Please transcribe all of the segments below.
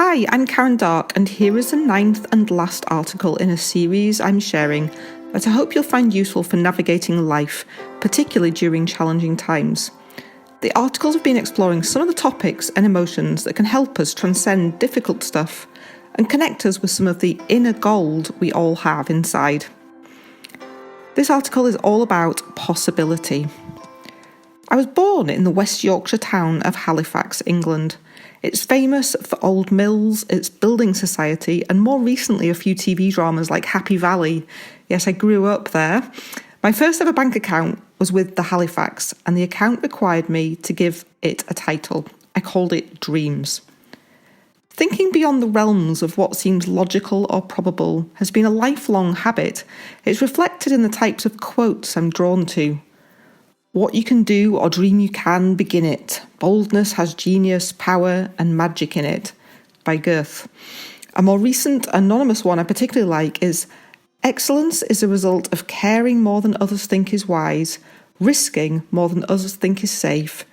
Hi, I'm Karen Darke, and here is the 9th and last article in a series I'm sharing that I hope you'll find useful for navigating life, particularly during challenging times. The articles have been exploring some of the topics and emotions that can help us transcend difficult stuff and connect us with some of the inner gold we all have inside. This article is all about possibility. I was born in the West Yorkshire town of Halifax, England. It's famous for old mills, its building society, and more recently a few TV dramas like Happy Valley. Yes, I grew up there. My first ever bank account was with the Halifax, and the account required me to give it a title. I called it Dreams. Thinking beyond the realms of what seems logical or probable has been a lifelong habit. It's reflected in the types of quotes I'm drawn to. What you can do or dream you can, begin it. Boldness has genius, power, and magic in it, by Goethe. A more recent, anonymous one I particularly like is, excellence is a result of caring more than others think is wise, risking more than others think is safe,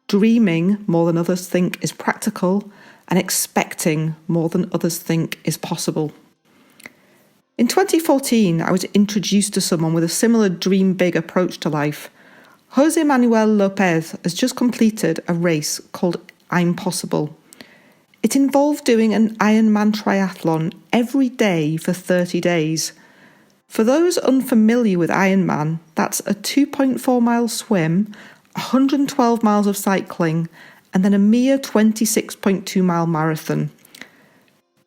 dreaming more than others think is practical, and expecting more than others think is possible. In 2014, I was introduced to someone with a similar dream big approach to life. Jose Manuel Lopez has just completed a race called I'm Possible. It involved doing an Ironman triathlon every day for 30 days. For those unfamiliar with Ironman, that's a 2.4 mile swim, 112 miles of cycling, and then a mere 26.2 mile marathon.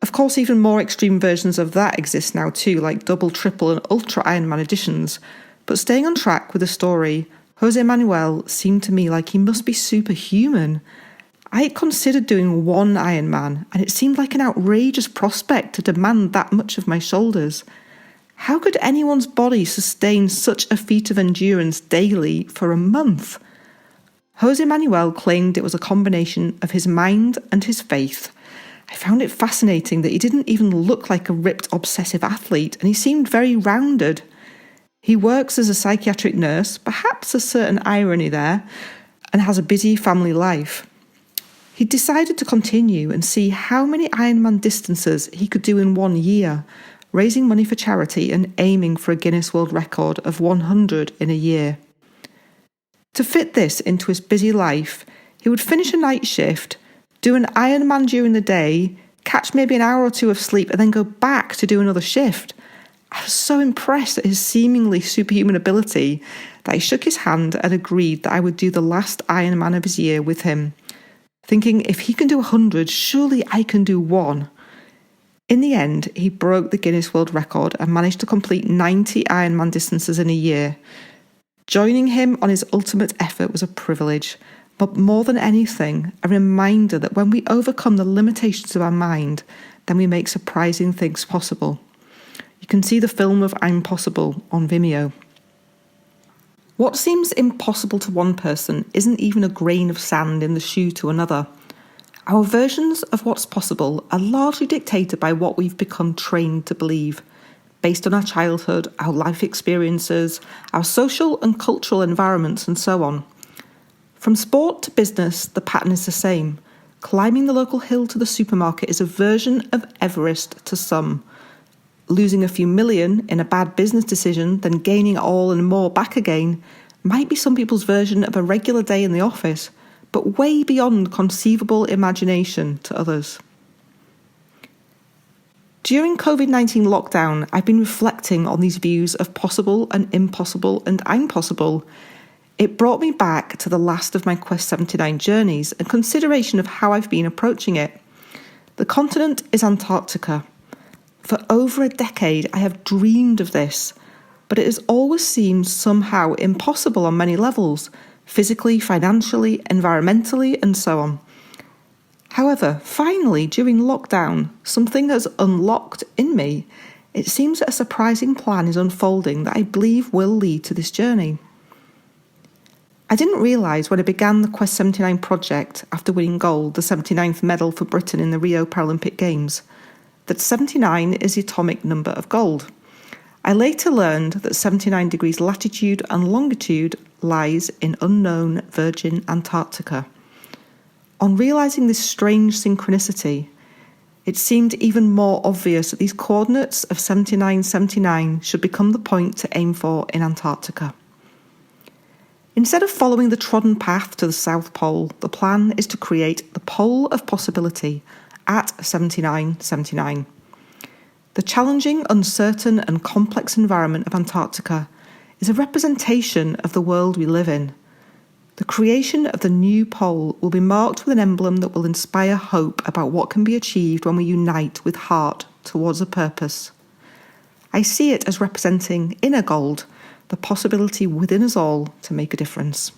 Of course, even more extreme versions of that exist now too, like double, triple, and ultra Ironman editions. But staying on track with the story, Jose Manuel seemed to me like he must be superhuman. I had considered doing one Ironman, and it seemed like an outrageous prospect to demand that much of my shoulders. How could anyone's body sustain such a feat of endurance daily for a month? Jose Manuel claimed it was a combination of his mind and his faith. I found it fascinating that he didn't even look like a ripped, obsessive athlete, and he seemed very rounded. He works as a psychiatric nurse, perhaps a certain irony there, and has a busy family life. He decided to continue and see how many Ironman distances he could do in 1 year, raising money for charity and aiming for a Guinness World Record of 100 in a year. To fit this into his busy life, he would finish a night shift, do an Ironman during the day, catch maybe an hour or two of sleep, and then go back to do another shift. I was so impressed at his seemingly superhuman ability that I shook his hand and agreed that I would do the last Ironman of his year with him, thinking if he can do 100, surely I can do one. In the end, he broke the Guinness World Record and managed to complete 90 Ironman distances in a year. Joining him on his ultimate effort was a privilege, but more than anything, a reminder that when we overcome the limitations of our mind, then we make surprising things possible. You can see the film of I'm Possible on Vimeo. What seems impossible to one person isn't even a grain of sand in the shoe to another. Our versions of what's possible are largely dictated by what we've become trained to believe, based on our childhood, our life experiences, our social and cultural environments, and so on. From sport to business, the pattern is the same. Climbing the local hill to the supermarket is a version of Everest to some. Losing a few million in a bad business decision, then gaining it all and more back again, might be some people's version of a regular day in the office, but way beyond conceivable imagination to others. During COVID-19 lockdown, I've been reflecting on these views of possible and impossible and I'm possible. It brought me back to the last of my Quest 79 journeys and consideration of how I've been approaching it. The continent is Antarctica. For over a decade, I have dreamed of this, but it has always seemed somehow impossible on many levels, physically, financially, environmentally, and so on. However, finally, during lockdown, something has unlocked in me. It seems that a surprising plan is unfolding that I believe will lead to this journey. I didn't realise when I began the Quest 79 project after winning gold, the 79th medal for Britain in the Rio Paralympic Games, that 79 is the atomic number of gold. I later learned that 79 degrees latitude and longitude lies in unknown virgin Antarctica. On realising this strange synchronicity, it seemed even more obvious that these coordinates of 7979 should become the point to aim for in Antarctica. Instead of following the trodden path to the South Pole, the plan is to create the Pole of Possibility at 7979. The challenging, uncertain and complex environment of Antarctica is a representation of the world we live in. The creation of the new pole will be marked with an emblem that will inspire hope about what can be achieved when we unite with heart towards a purpose. I see it as representing inner gold, the possibility within us all to make a difference.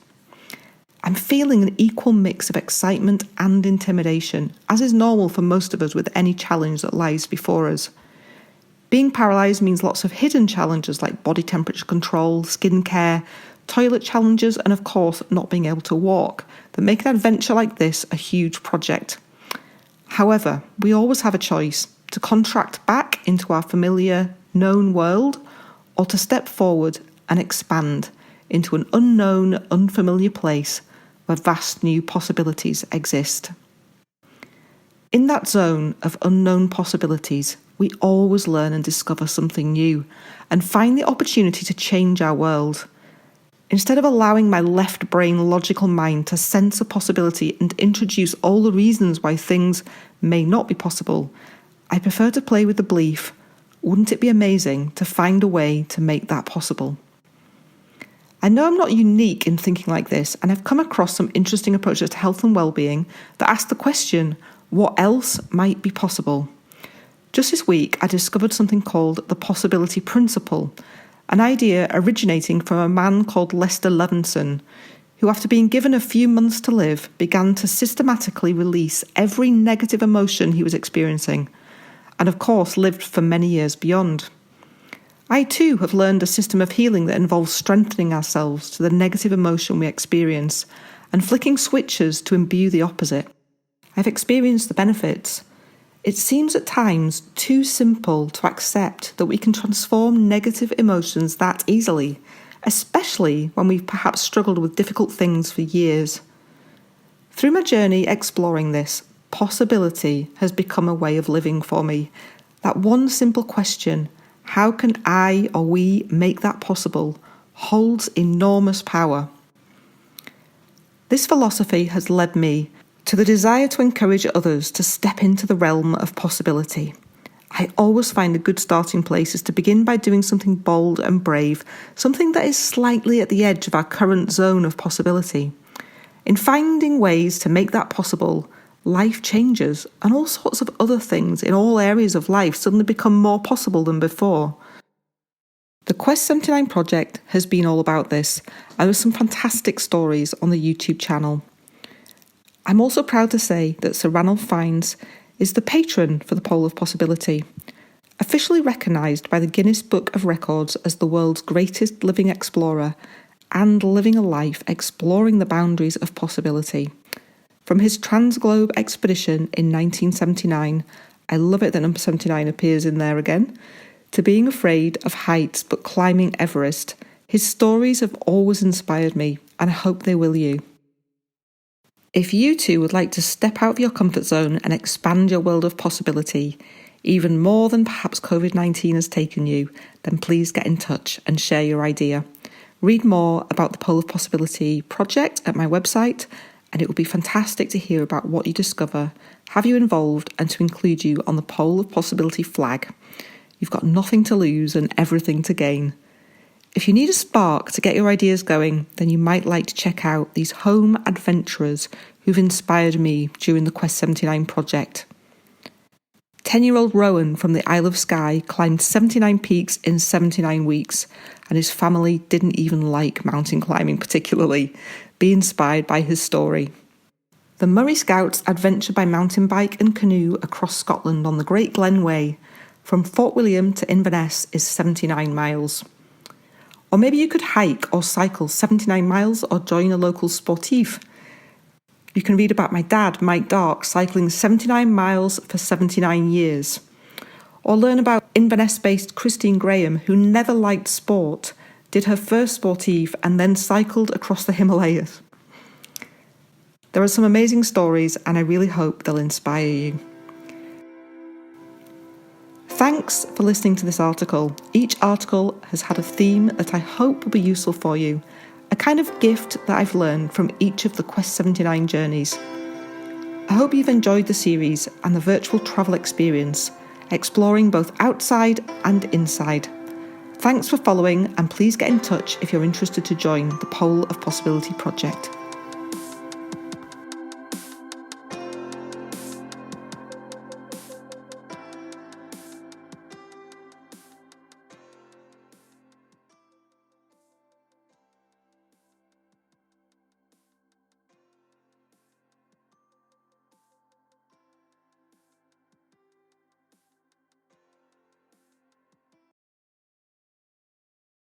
I'm feeling an equal mix of excitement and intimidation, as is normal for most of us with any challenge that lies before us. Being paralysed means lots of hidden challenges like body temperature control, skin care, toilet challenges, and of course not being able to walk, that make an adventure like this a huge project. However, we always have a choice to contract back into our familiar, known world, or to step forward and expand into an unknown, unfamiliar place where vast new possibilities exist. In that zone of unknown possibilities, we always learn and discover something new and find the opportunity to change our world. Instead of allowing my left brain logical mind to sense a possibility and introduce all the reasons why things may not be possible, I prefer to play with the belief, wouldn't it be amazing to find a way to make that possible? I know I'm not unique in thinking like this, and I've come across some interesting approaches to health and well-being that ask the question, what else might be possible? Just this week, I discovered something called the possibility principle, an idea originating from a man called Lester Levinson, who, after being given a few months to live, began to systematically release every negative emotion he was experiencing, and of course lived for many years beyond. I too have learned a system of healing that involves strengthening ourselves to the negative emotion we experience and flicking switches to imbue the opposite. I've experienced the benefits. It seems at times too simple to accept that we can transform negative emotions that easily, especially when we've perhaps struggled with difficult things for years. Through my journey exploring this, possibility has become a way of living for me. That one simple question, how can I or we make that possible, holds enormous power. This philosophy has led me to the desire to encourage others to step into the realm of possibility. I always find a good starting place is to begin by doing something bold and brave, something that is slightly at the edge of our current zone of possibility. In finding ways to make that possible, life changes, and all sorts of other things in all areas of life suddenly become more possible than before. The Quest 79 project has been all about this, and there are some fantastic stories on the YouTube channel. I'm also proud to say that Sir Ranulph Fiennes is the patron for the Pole of Possibility, officially recognised by the Guinness Book of Records as the world's greatest living explorer and living a life exploring the boundaries of possibility. From his Transglobe expedition in 1979, I love it that number 79 appears in there again, to being afraid of heights but climbing Everest, his stories have always inspired me, and I hope they will you. If you too would like to step out of your comfort zone and expand your world of possibility, even more than perhaps COVID-19 has taken you, then please get in touch and share your idea. Read more about the Pole of Possibility project at my website, and it will be fantastic to hear about what you discover, have you involved, and to include you on the Pole of Possibility flag. You've got nothing to lose and everything to gain. If you need a spark to get your ideas going, then you might like to check out these home adventurers who've inspired me during the Quest 79 project. 10-year-old Rowan from the Isle of Skye climbed 79 peaks in 79 weeks, and his family didn't even like mountain climbing particularly. Be inspired by his story. The Murray Scouts adventure by mountain bike and canoe across Scotland on the Great Glen Way. From Fort William to Inverness is 79 miles. Or maybe you could hike or cycle 79 miles or join a local sportif. You can read about my dad, Mike Darke, cycling 79 miles for 79 years. Or learn about Inverness-based Christine Graham, who never liked sport, did her first sportif and then cycled across the Himalayas. There are some amazing stories, and I really hope they'll inspire you. Thanks for listening to this article. Each article has had a theme that I hope will be useful for you, a kind of gift that I've learned from each of the Quest 79 journeys. I hope you've enjoyed the series and the virtual travel experience, exploring both outside and inside. Thanks for following, and please get in touch if you're interested to join the Pole of Possibility project.